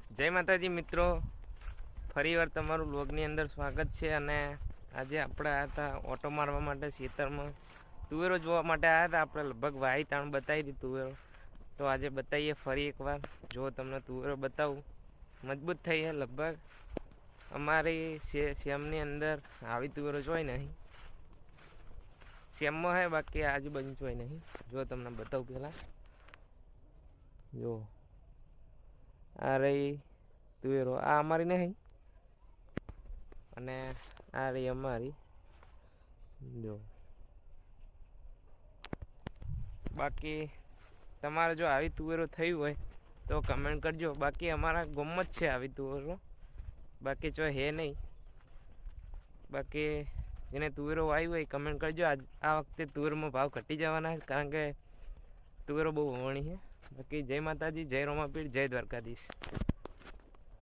જય માતાજી મિત્રો, ફરીવાર તમારું વ્લોગની અંદર સ્વાગત છે. અને આજે આપણે આવ્યા હતા ઓટો મારવા માટે ખેતરમાં તુવેરો જોવા માટે આવ્યા હતા. આપણે લગભગ વાઈ તાણ બતાવી હતી તુવેરો, તો આજે બતાવીએ ફરી એકવાર. જો તમને તુવેરો બતાવું, મજબૂત થઈ છે લગભગ. અમારી શેમની અંદર આવી તુવેરો જોઈ નહીં, શેમમાં હે, બાકી આજુબાજુ જોઈ નહીં. જો તમને બતાવું પહેલાં, જો આ રહી તુવેરો, આ અમારી નહીં અને આ રહી અમારી. જો બાકી તમારે જો આવી તુવેરો થઈ હોય તો કમેન્ટ કરજો. બાકી અમારા ગામમાં જ છે આવી તુવેરો, બાકી જો હે નહીં. બાકી જેને તુવેરો વાવી હોય કમેન્ટ કરજો. આ વખતે તુવેરમાં ભાવ ઘટી જવાના છે, કારણ કે તુવેરો બહુ વણી છે. બાકી જય માતાજી, જય રોમાપીર, જય દ્વારકાધીશ.